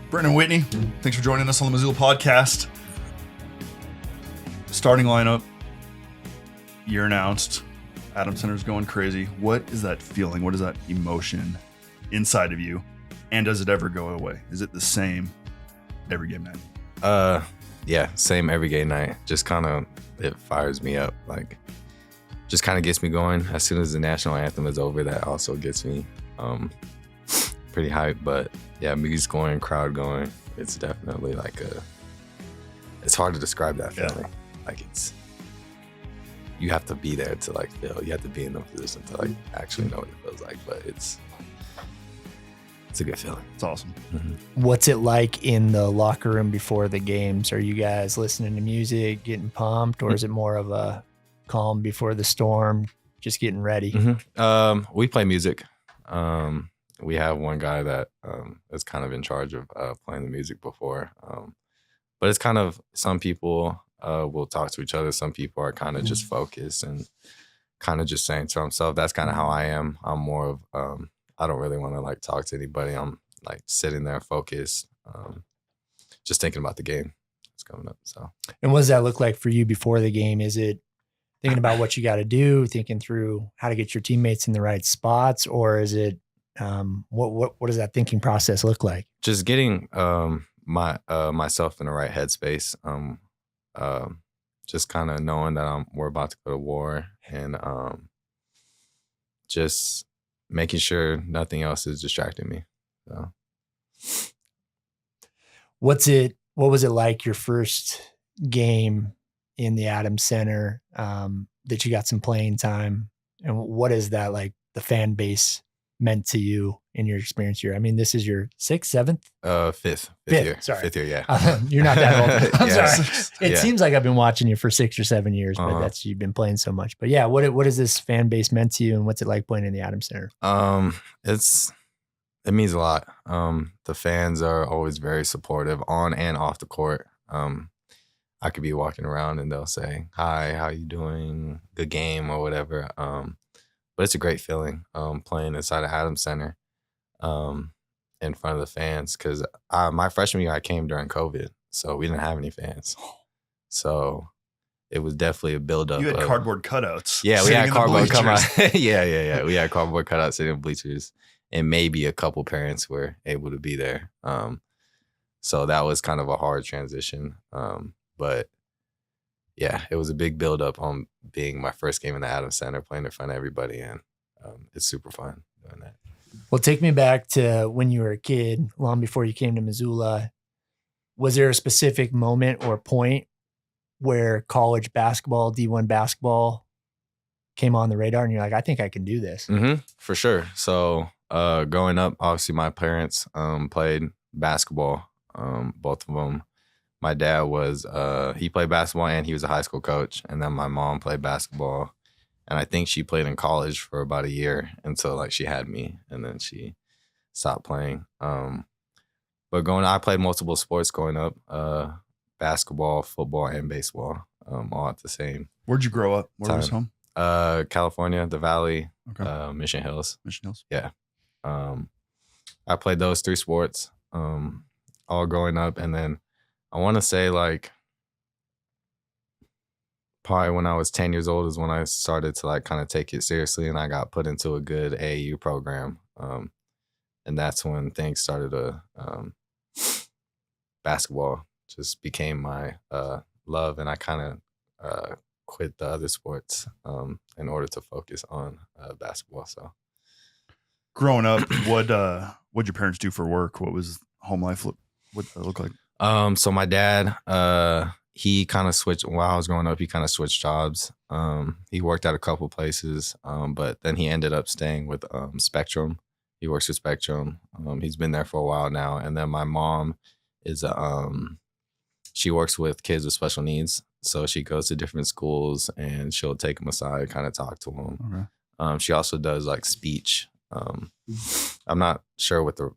Brandon Whitney, thanks for joining us on the Missoula podcast. Starting lineup, year announced. Adams Center's going crazy. What is that feeling? What is that emotion inside of you? And does it ever go away? Is it the same every game night? Yeah, same every game night. Just kind of, it fires me up. Like, just kind of gets me going. As soon as the national anthem is over, that also gets me pretty hyped. But yeah, music's going, crowd going. It's definitely like it's hard to describe that feeling. Yeah. Like you have to be there to like feel, you have to be in the position to like actually know what it feels like. But it's a good feeling. It's awesome. Mm-hmm. What's it like in the locker room before the games? Are you guys listening to music, getting pumped, or is it more of a calm before the storm, just getting ready? Mm-hmm. We play music. We have one guy that is kind of in charge of playing the music before. But it's kind of, some people will talk to each other. Some people are kind of just focused and kind of just saying to themselves. That's kind of how I am. I'm more of, I don't really want to like talk to anybody. I'm like sitting there focused, just thinking about the game that's coming up. So, and what does that look like for you before the game? Is it thinking about what you got to do, thinking through how to get your teammates in the right spots, or is it what does that thinking process look like? Just getting myself in the right headspace. Just kind of knowing that we're about to go to war, and just making sure nothing else is distracting me. So. What was it like your first game in the Adams Center, that you got some playing time, and what is that like the fan base meant to you in your experience here? I mean, this is your sixth, seventh? Fifth year. Sorry. Fifth year, yeah. You're not that old. I'm sorry. It Yeah. seems like I've been watching you for 6 or 7 years, but you've been playing so much. But yeah, what has this fan base meant to you, and what's it like playing in the Adams Center? It means a lot. The fans are always very supportive on and off the court. I could be walking around and they'll say, "Hi, how you doing? Good game," or whatever. But it's a great feeling playing inside of Adams Center in front of the fans, because my freshman year I came during COVID, so we didn't have any fans. So it was definitely a buildup. You had cardboard cutouts. Yeah, we had cardboard cutouts. Yeah. We had cardboard cutouts sitting in bleachers, and maybe a couple parents were able to be there. So that was kind of a hard transition. But yeah, it was a big buildup on being my first game in the Adams Center, playing in front of everybody, and it's super fun doing that. Well, take me back to when you were a kid, long before you came to Missoula. Was there a specific moment or point where college basketball, D1 basketball, came on the radar and you're like, I think I can do this? Mm-hmm, for sure. So growing up, obviously my parents played basketball, both of them. My dad he played basketball and he was a high school coach. And then my mom played basketball. And I think she played in college for about a year until like she had me, and then she stopped playing. But I played multiple sports growing up, basketball, football, and baseball, all at the same. Where'd you grow up? Where time. was home? California, the Valley, Okay. Mission Hills. Mission Hills. Yeah. I played those 3 sports all growing up. And then I want to say like probably when I was 10 years old is when I started to like kind of take it seriously, and I got put into a good AAU program. And that's when things started to basketball just became my love, and I kind of quit the other sports in order to focus on basketball. So Growing up, what'd your parents do for work? What was home life what did that look like? So my dad, he kind of switched while I was growing up. He kind of switched jobs. He worked at a couple places, but then he ended up staying with Spectrum. He works with Spectrum. He's been there for a while now. And then my mom is she works with kids with special needs. So she goes to different schools and she'll take them aside, kind of talk to them. Okay. She also does like speech. I'm not sure what the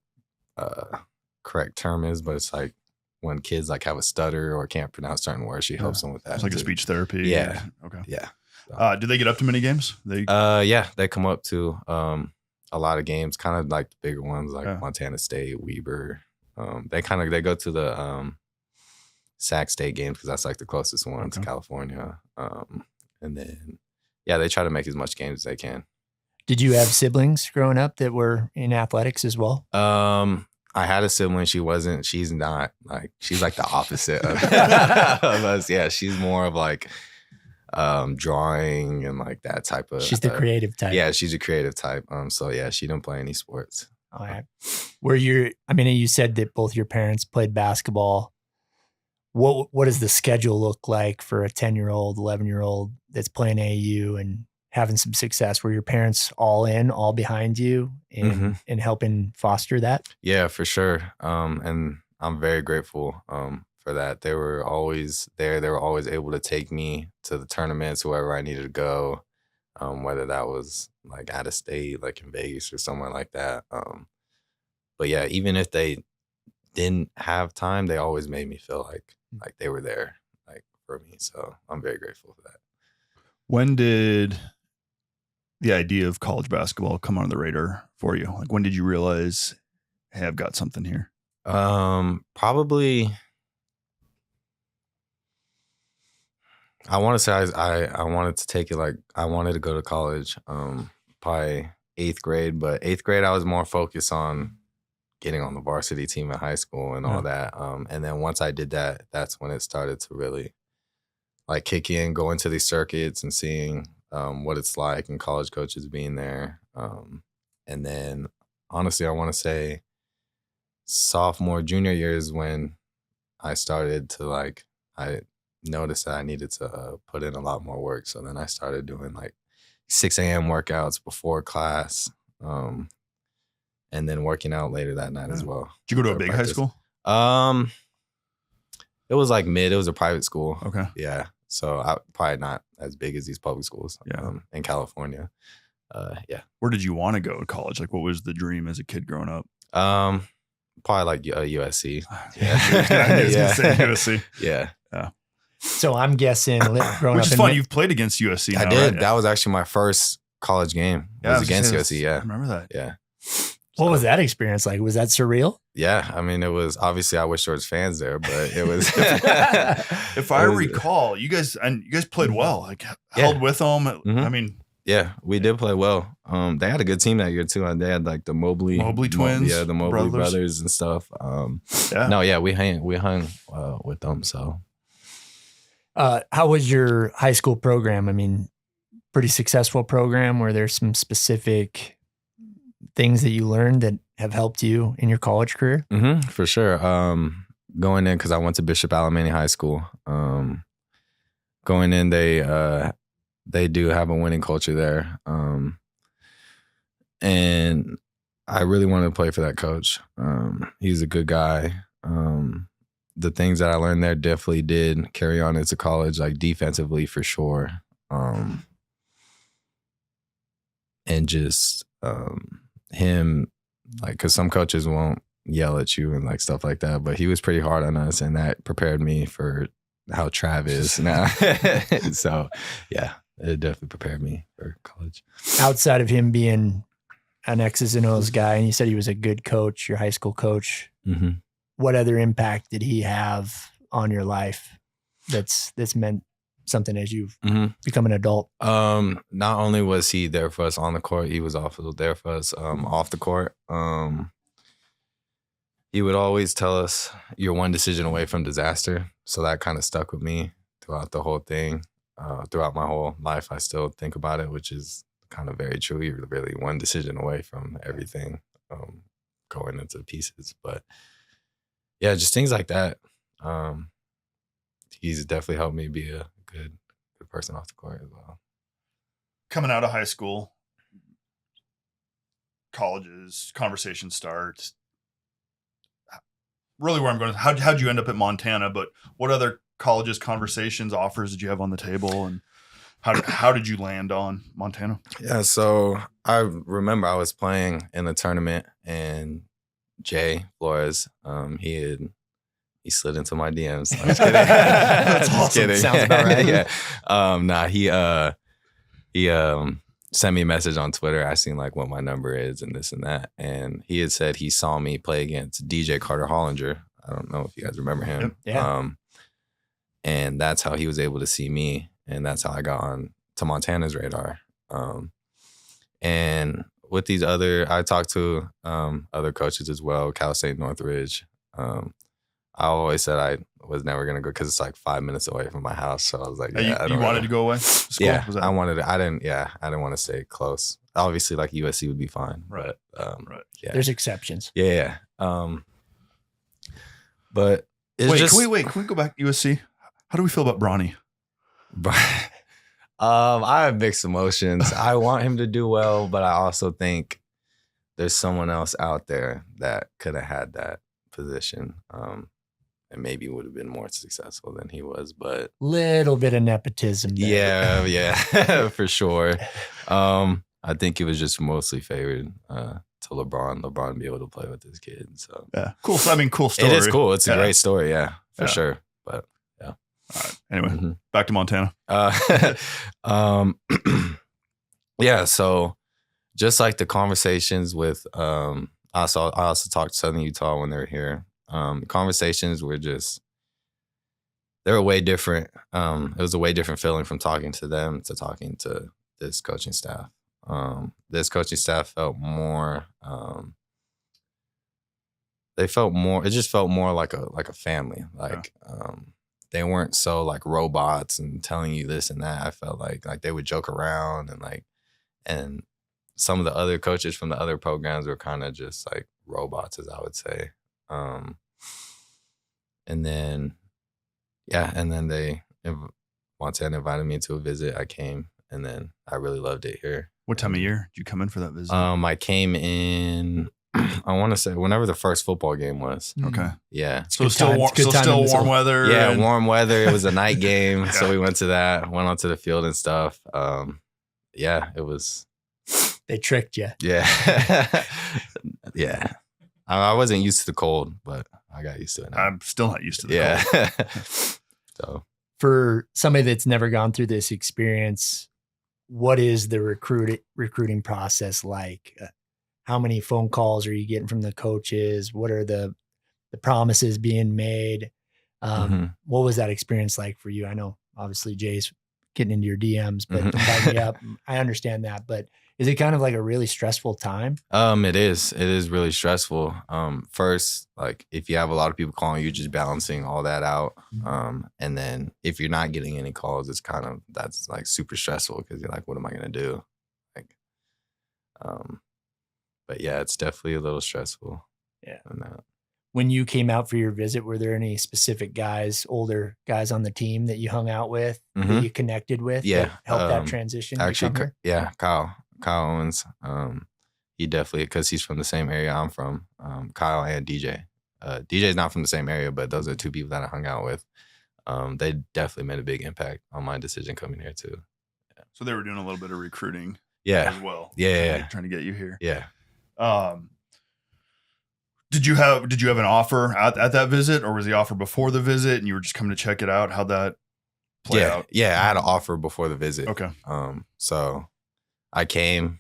correct term is, but it's like when kids like have a stutter or can't pronounce certain words, she helps them with that. It's like a speech therapy. Yeah. Okay. Yeah. Do they get up to many games? Yeah, they come up to a lot of games, kind of like the bigger ones like Yeah. Montana State, Weber, They go to the Sac State games because that's like the closest one to California. And then, they try to make as much games as they can. Did you have siblings growing up that were in athletics as well? I had a sibling. She's not like, she's like the opposite of us. Yeah. She's more of like, drawing and like that type of. She's the creative type. Yeah. She's a creative type. So yeah, she didn't play any sports. All right. You said that both your parents played basketball. What does the schedule look like for a 10-year-old, 11-year-old that's playing AAU and having some success? Were your parents all behind you and helping foster that? Yeah, for sure. And I'm very grateful for that. They were always there. They were always able to take me to the tournaments, wherever I needed to go, whether that was like out of state, like in Vegas or somewhere like that. But yeah, even if they didn't have time, they always made me feel like they were there, like for me. So I'm very grateful for that. When did the idea of college basketball come on the radar for you? Like, when did you realize, hey, I've got something here? Probably, I want to say I wanted to take it, like I wanted to go to college, probably 8th grade, but 8th grade I was more focused on getting on the varsity team in high school and all that. And then once I did that, that's when it started to really like kick in, go into these circuits and seeing what it's like and college coaches being there. And then honestly, I want to say sophomore, junior year is when I started to I noticed that I needed to put in a lot more work. So then I started doing like 6 a.m. workouts before class. And then working out later that night as well. Did you go to a big high school? It was like mid. It was a private school. Okay. Yeah. So I probably not as big as these public schools in California. Yeah. Where did you want to go to college? Like, what was the dream as a kid growing up? Probably like USC. Yeah. I was gonna say USC. Yeah. Yeah. So I'm guessing growing Which up is fun. You've played against USC now, I did. right? That was actually my first college game. It was against USC. Yeah. I remember that. Yeah. What was that experience like? Was that surreal? Yeah, I mean, it was obviously. I wish there was fans there, but it was. If I recall, you guys played well. Like held with them. I mean, yeah, we did play well. They had a good team that year too, and they had like the Mobley twins, the Mobley brothers and stuff. We hung with them. So, how was your high school program? I mean, pretty successful program. Were there some specific things that you learned that have helped you in your college career? For sure. Going in, because I went to Bishop Alemany High School. Going in, they do have a winning culture there. And I really wanted to play for that coach. He's a good guy. The things that I learned there definitely did carry on into college, like defensively for sure. And just him, like, because some coaches won't yell at you and like stuff like that, but he was pretty hard on us, and that prepared me for how Trav is now. So yeah, it definitely prepared me for college. Outside of him being an X's and O's guy, and you said he was a good coach, your high school coach, what other impact did he have on your life that's meant something as you've become an adult? Not only was he there for us on the court, he was also there for us off the court. He would always tell us, you're one decision away from disaster. So that kind of stuck with me throughout the whole thing. Throughout my whole life, I still think about it, which is kind of very true. You're really one decision away from everything going into pieces. But yeah, just things like that. He's definitely helped me be a good person off the court as well. Coming out of high school, colleges, conversation starts. Really, where I'm going, how'd you end up at Montana? But what other colleges, conversations, offers did you have on the table, and how did you land on Montana? Yeah, so I remember I was playing in a tournament, and Jay Flores, he slid into my DMs. I'm just kidding. That's awesome. Kidding. Sounds about right. Yeah. sent me a message on Twitter asking like what my number is and this and that. And he had said he saw me play against DJ Carter Hollinger. I don't know if you guys remember him. Yep. Yeah. And that's how he was able to see me. And that's how I got on to Montana's radar. And with these I talked to other coaches as well, Cal State Northridge. I always said I was never going to go because it's like 5 minutes away from my house. So I was like, yeah, you wanted to go away? School? Yeah, Was that- I didn't want to stay close. Obviously, like USC would be fine. Right. But, Right. Yeah. There's exceptions. Yeah. But it's can we go back to USC? How do we feel about Bronny? I have mixed emotions. I want him to do well, but I also think there's someone else out there that could have had that position, and maybe would have been more successful than he was. But Little bit of nepotism there. yeah, for sure. I think it was just mostly favored to LeBron be able to play with this kid. So Yeah, cool. So, I mean, cool story. it is cool. It's a Yeah. great story. Yeah, for Yeah. sure. But All right. Anyway, mhm. back to Montana. Yeah, so just like the conversations with I also talked to Southern Utah when they were here. Conversations were they were way different. It was a way different feeling from talking to them to talking to this coaching staff. This coaching staff felt more it just felt more like a family. Like they weren't so like robots and telling you this and that. I felt like they would joke around and some of the other coaches from the other programs were kind of just like robots, as I would say. And then Montana invited me to a visit. I came, and then I really loved it here. What time of year did you come in for that visit? I came in, I want to say whenever the first football game was. Okay. Yeah. So Good still times, warm, good so time still in Missoula. warm weather. Yeah, and- warm weather. It was a night game, so we went to that. Went onto the field and stuff. Yeah, it was. They tricked you. Yeah, yeah. I wasn't used to the cold, but I got used to it now. I'm still not used to the Yeah. cold. So For somebody that's never gone through this experience, what is the recruiting process like? How many phone calls are you getting from the coaches? What are the promises being made? Mhm. What was that experience like for you? I know obviously Jay's getting into your DMs, but Mhm. invite me up. I understand that, but is it kind of like a really stressful time? It is really stressful. First, like if you have a lot of people calling you, just balancing all that out. And then if you're not getting any calls, that's like super stressful because you're like, what am I gonna do? Like, but yeah, it's definitely a little stressful. Yeah. And that. When you came out for your visit, were there any specific older guys on the team that you hung out with, that Mhm. you connected with? Yeah, that helped that transition? to Actually, come here? yeah, Kyle Owens. He definitely, because he's from the same area I'm from. Kyle and DJ. DJ's not from the same area, but those are two people that I hung out with. They definitely made a big impact on my decision coming here too. So they were doing a little bit of recruiting Yeah, as well. Yeah. Trying to get you here. yeah. Did you have an offer at that visit, or was the offer before the visit and you were just coming to check it out? How'd that play out? Yeah. I had an offer before the visit. Okay. So I came.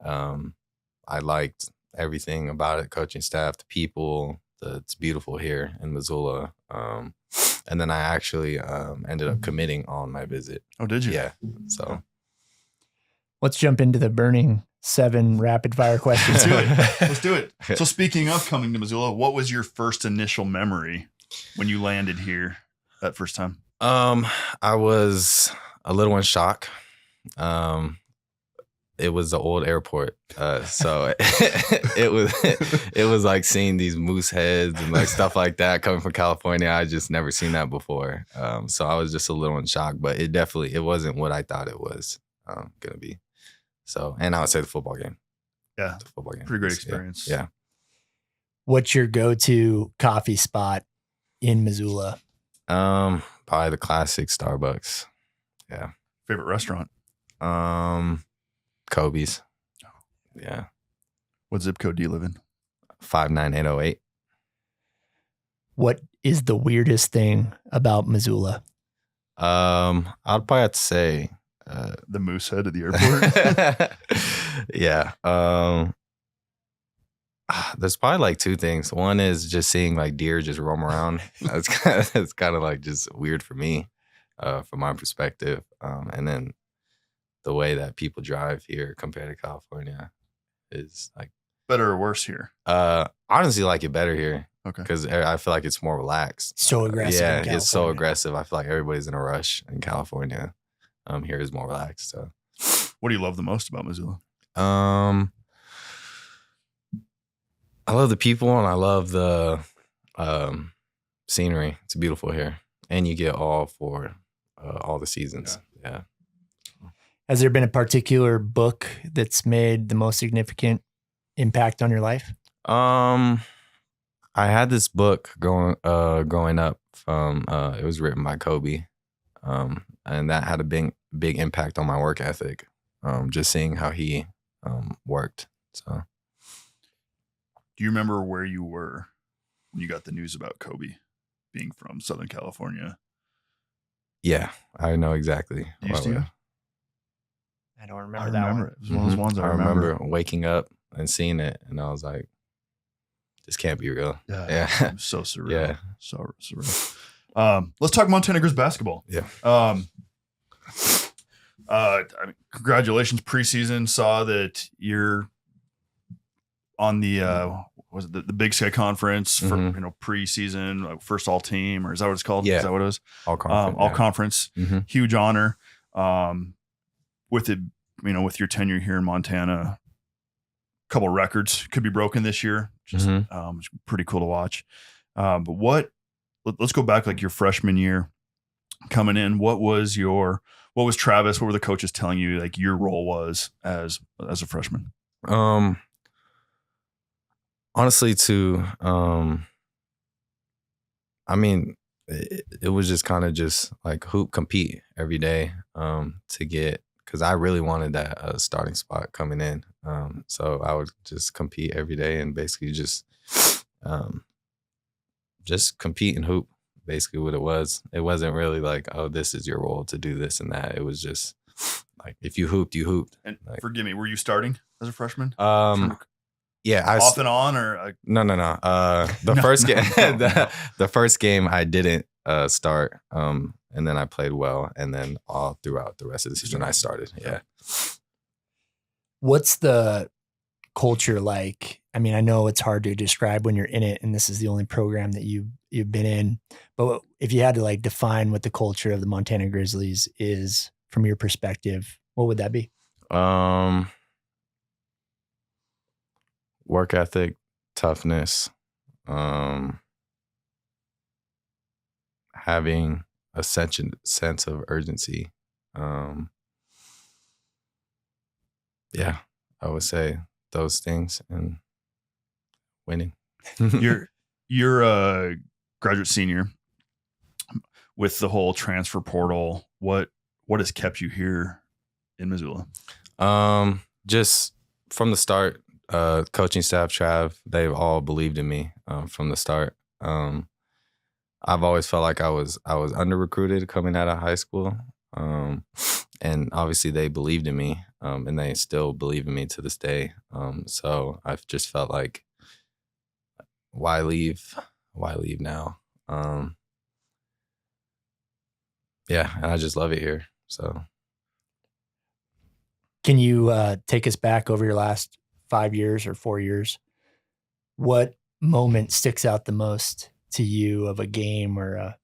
I liked everything about it, coaching staff, the people. It's beautiful here in Missoula. And then I actually ended up committing on my visit. Oh, did you? Yeah. So Let's jump into the burning 7 rapid fire questions. Let's do it. So speaking of coming to Missoula, what was your first initial memory when you landed here that first time? I was a little in shock. It was the old airport. So it was like seeing these moose heads and like stuff like that coming from California. I just never seen that before. So I was just a little in shock, but it wasn't what I thought it was gonna be. So, and I would say the football game. Yeah. The football game. Pretty great Yeah. experience. Yeah. What's your go-to coffee spot in Missoula? Probably the classic Starbucks. Yeah. Favorite restaurant? Kobe's. Yeah. What zip code do you live in? 59808. What is the weirdest thing about Missoula? I'd probably have to say The moose head at the airport. Yeah. There's probably like two things. One is just seeing like deer just roam around. It's kind of like just weird for me, from my perspective. And then the way that people drive here compared to California is like Better or worse here? Honestly, like it better here. Okay. Because I feel like it's more relaxed. So aggressive. Yeah, in it's so California. aggressive. I feel like everybody's in a rush in California. Here is more relaxed. So, What do you love the most about Missoula? I love the people and I love the scenery. It's beautiful here, and you get all the seasons. Yeah. Has there been a particular book that's made the most significant impact on your life? I had this book growing up from it was written by Kobe, and that had a big impact on my work ethic. Just seeing how he worked. So, Do you remember where you were when you got the news about Kobe being from Southern California? yeah, I know exactly. Used to? I don't I remember that remember one. it. It was one of those ones I remember. waking up and seeing it, and I was like, "This can't be real." Yeah. Yeah. It was so surreal. Yeah. So surreal. Let's talk Montana Griz basketball. Yeah. I mean, congratulations, preseason. Saw that you're on the was it the Big Sky Conference for preseason, first all team, or is that what it's called? Yeah. Is that what it was? All conference. All conference. Mhm. Huge honor. With it, with your tenure here in Montana, a couple of records could be broken this year. Just it's pretty cool to watch. But let's go back like your freshman year coming in. What was Travis? What were the coaches telling you like your role was as a freshman? Honestly, it was just kind of just like compete every day to get, because I really wanted that starting spot coming in. So I would just compete every day and basically just compete and hoop. Basically, what it was. It wasn't really like, oh, this is your role to do this and that. It was just like, if you hooped, you hooped. And like, forgive me, were you starting as a freshman? Yeah, off and on, or no. The first game, the first game I didn't start, and then I played well, and then all throughout the rest of the season I started. Yeah. What's the culture like? I mean, I know it's hard to describe when you're in it, and this is the only program that you've been in. But if you had to like define what the culture of the Montana Grizzlies is from your perspective, what would that be? Work ethic, toughness, having a sense of urgency. Yeah, I would say those things, and winning. You're a graduate senior. With the whole transfer portal, what has kept you here in Missoula? Just from the start. Coaching staff, Trav, they've all believed in me from the start. I've always felt like I was under recruited coming out of high school, and obviously they believed in me, and they still believe in me to this day. So I've just felt like, why leave? Why leave now? Yeah, and I just love it here. So, can you take us back over your last 5 years or 4 years? What moment sticks out the most to you of a game or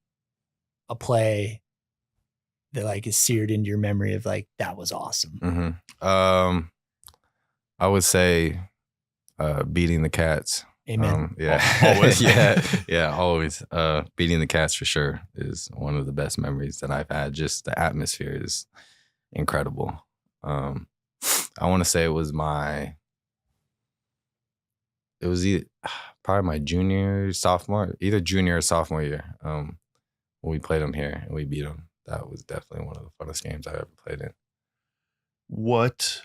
a play that like is seared into your memory of like, that was awesome? I would say beating the Cats. Amen. Always. yeah, always. Beating the Cats for sure is one of the best memories that I've had. Just the atmosphere is incredible. I want to say it was probably my either junior or sophomore year, when we played them here and we beat them. That was definitely one of the funnest games I ever played in. What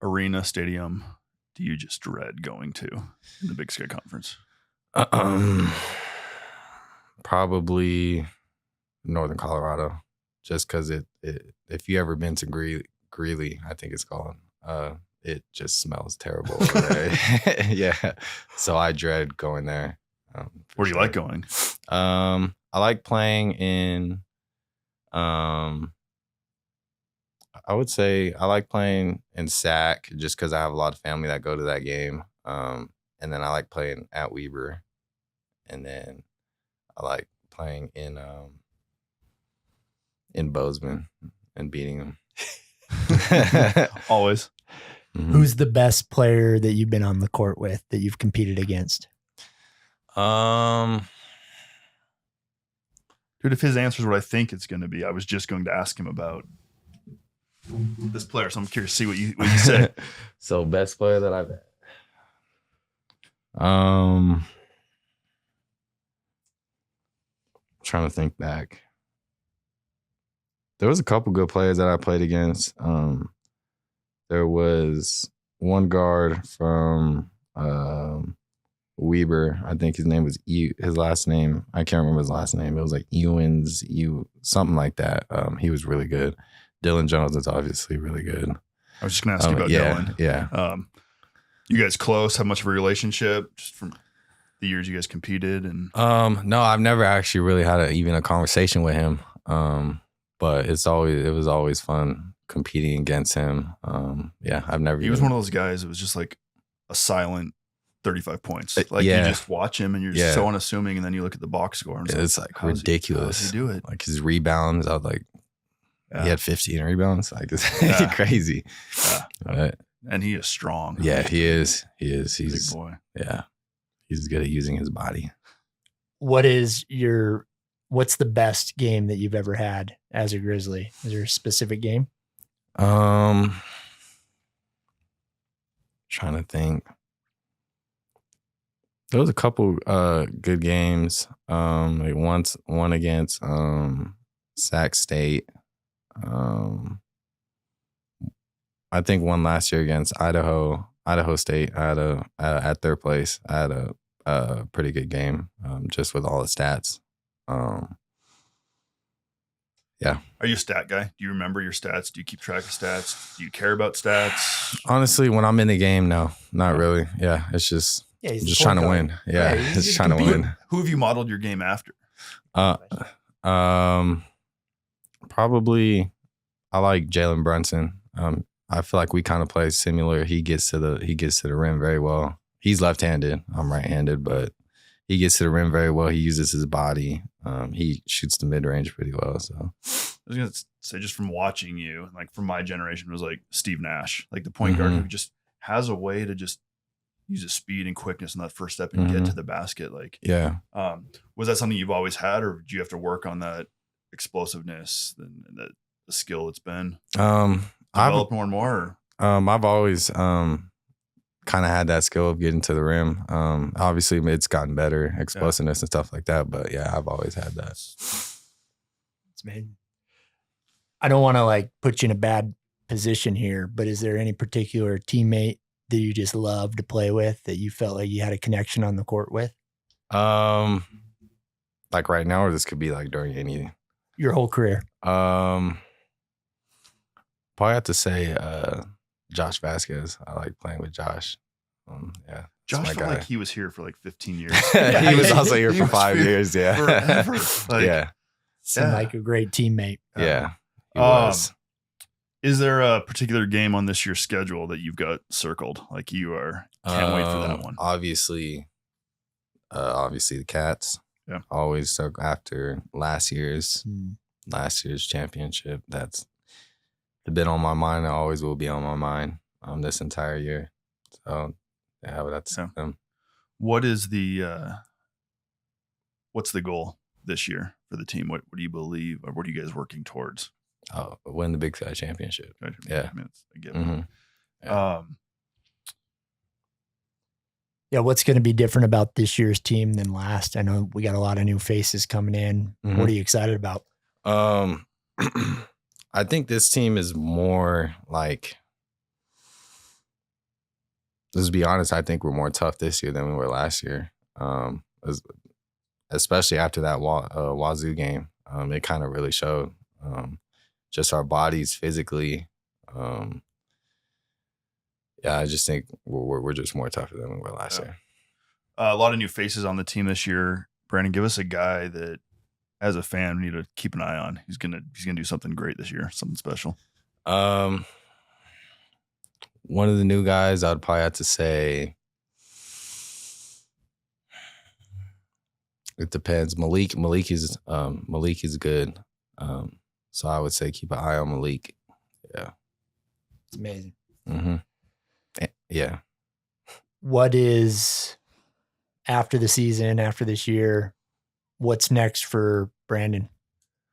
arena, stadium do you just dread going to in the Big Sky Conference? Probably Northern Colorado. just because if you ever been to Greeley, I think it's called, it just smells terrible over there. Yeah. So I dread going there. Where do you like going? I like playing in, I would say I like playing in SAC just because I have a lot of family that go to that game. And then I like playing at Weber. And then I like playing in Bozeman and beating them. Always. Mm-hmm. Who's the best player that you've been on the court with that you've competed against? Dude, if his answer is what I think it's going to be, I was just going to ask him about this player, so I'm curious to see what you say. So best player that I've had. Trying to think back. There was a couple good players that I played against. There was one guard from Weber. I think his name was his last name. I can't remember his last name. It was like Ewins, something like that. He was really good. Dylan Jones is obviously really good. I was just going to ask you about Dylan. Yeah. You guys close? Have much of a relationship just from the years you guys competed? And no, I've never actually really had even a conversation with him. But it was always fun competing against him. Yeah, I've never. He was one of those guys. It was just like a silent 35 points. Like you just watch him and you're just so unassuming, and then you look at the box score and it's like ridiculous. How does he do it? Like his rebounds, I was like, he had 15 rebounds. Like it's crazy. Yeah. And he is strong. Yeah, he is. He's a big boy. Yeah, he's good at using his body. What's the best game that you've ever had as a Grizzly? Is there a specific game? Trying to think. There was a couple good games. Like one against Sac State. I think one last year against Idaho State. I had at their place. I had a pretty good game, just with all the stats. Yeah. Are you a stat guy? Do you remember your stats? Do you keep track of stats? Do you care about stats? Honestly, when I'm in the game, no, not really. Yeah, it's just just trying to win. Yeah, just trying to win. Who have you modeled your game after? Probably I like Jalen Brunson. I feel like we kind of play similar. He gets to the rim very well. He's left-handed. I'm right-handed, but he gets to the rim very well. He uses his body. He shoots the mid-range pretty well. So I was gonna say, just from watching you, like from my generation, was like Steve Nash, like the point guard who just has a way to just use his speed and quickness in that first step and get to the basket. Like, yeah. Was that something you've always had, or do you have to work on that explosiveness and the skill that's been developed more and more? I've always kind of had that skill of getting to the rim. Obviously, it's gotten better, explosiveness and stuff like that. But yeah, I've always had that. It's made. I don't want to like put you in a bad position here, but is there any particular teammate that you just love to play with that you felt like you had a connection on the court with? Like right now, or this could be like during your whole career. Probably have to say Josh Vasquez. I like playing with Josh. Yeah. Josh felt like he was here for like 15 years. He was also here for 5 years. Yeah. Forever. Like, Seemed like a great teammate. Yeah. He was. Is there a particular game on this year's schedule that you've got circled? Like you can't wait for that one. Obviously the Cats. Yeah. Always so after last year's championship. That's been on my mind. It always will be on my mind this entire year. So yeah, that's them. What's the goal this year for the team? What do you believe, or what are you guys working towards? Win the Big Sky Championship. Yeah. I get it. Yeah. What's going to be different about this year's team than last? I know we got a lot of new faces coming in. What are you excited about? I think this team is more like, let's be honest, I think we're more tough this year than we were last year. Especially after that Wazoo game. It kind of really showed. just our bodies physically. I just think we're just more tougher than we were last year. A lot of new faces on the team this year. Brandon, give us a guy that, as a fan, we need to keep an eye on. He's gonna do something great this year, something special. One of the new guys, I'd probably have to say, it depends. Malik is good. So I would say keep an eye on Malik. Yeah, It's amazing. Mm-hmm. Yeah. What is, after the season, after this year, what's next for Brandon?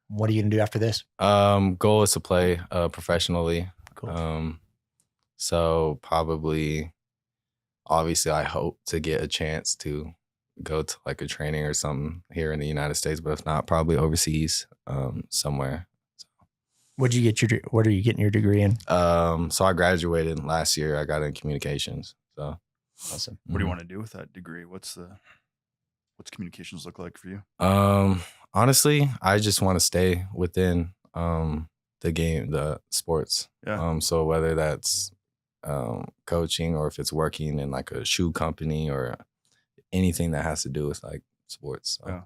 What are you going to do after this? Goal is to play professionally. Cool. So probably, obviously, I hope to get a chance to go to like a training or something here in the United States, but if not, probably overseas somewhere. What are you getting your degree in? So I graduated last year. I got in communications. So Awesome. What do you want to do with that degree? What's communications look like for you? Honestly, I just want to stay within the game, the sports. Yeah. So whether that's coaching or if it's working in like a shoe company or anything that has to do with like sports. So.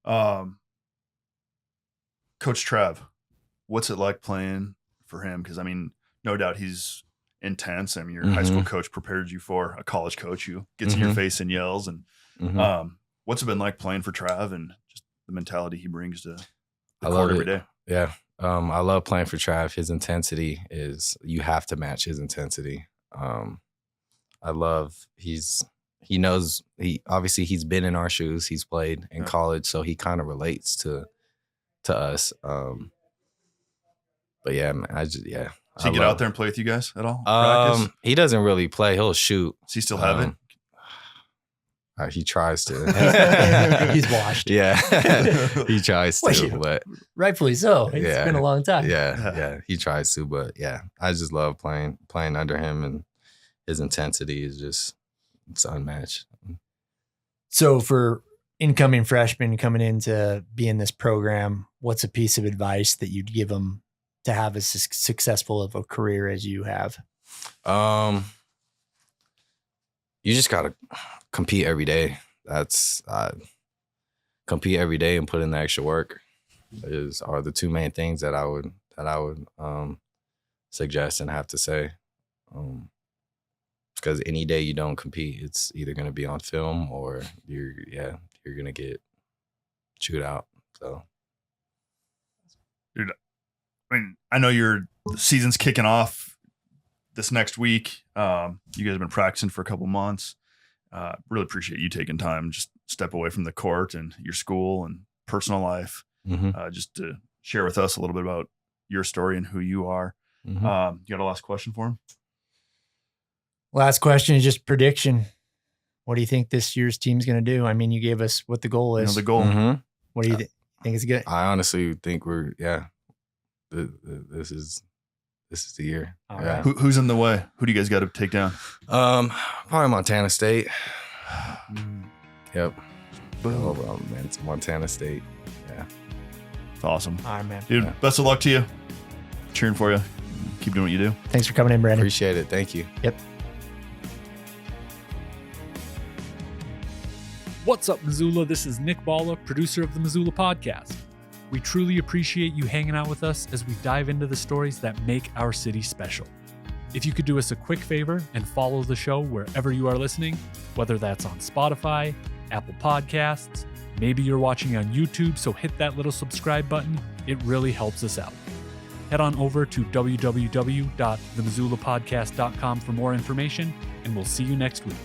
Yeah. Coach Trav, what's it like playing for him? Because I mean, no doubt he's intense. I mean, your high school coach prepared you for a college coach who gets in your face and yells. And what's it been like playing for Trav and just the mentality he brings to the court every day? Yeah. I love playing for Trav. His intensity you have to match his intensity. I love, he knows, obviously he's been in our shoes. He's played in college, so he kind of relates to us. But yeah, man, Does he get out there and play with you guys at all? Practice? He doesn't really play. He'll shoot. Does he still have it? He tries to. He's washed. Yeah, he tries to, but rightfully so. It's been a long time. Yeah, he tries to, but yeah, I just love playing under him, and his intensity is it's unmatched. So for incoming freshmen coming in to be in this program, what's a piece of advice that you'd give them to have as successful of a career as you have? You just gotta compete every day. That's compete every day and put in the extra work are the two main things that I would suggest and have to say. Because any day you don't compete, it's either gonna be on film or you're gonna get chewed out. So, dude, I mean, I know the season's kicking off this next week. You guys have been practicing for a couple months. Really appreciate you taking time, just step away from the court and your school and personal life, just to share with us a little bit about your story and who you are. You got a last question for him? Last question is just prediction. What do you think this year's team's going to do? I mean, you gave us what the goal is. The goal. What do you think is good? I honestly think this is the year. All right. Who's in the way? Who do you guys got to take down? Probably Montana State. Yep. Boom. Man, it's Montana State. Yeah. It's awesome. All right, man. Dude, best of luck to you. Cheering for you. Keep doing what you do. Thanks for coming in, Brandon. Appreciate it. Thank you. Yep. What's up, Missoula? This is Nick Balla, producer of the Missoula podcast. We truly appreciate you hanging out with us as we dive into the stories that make our city special. If you could do us a quick favor and follow the show wherever you are listening, whether that's on Spotify, Apple Podcasts, maybe you're watching on YouTube, so hit that little subscribe button. It really helps us out. Head on over to www.themissoulapodcast.com for more information, and we'll see you next week.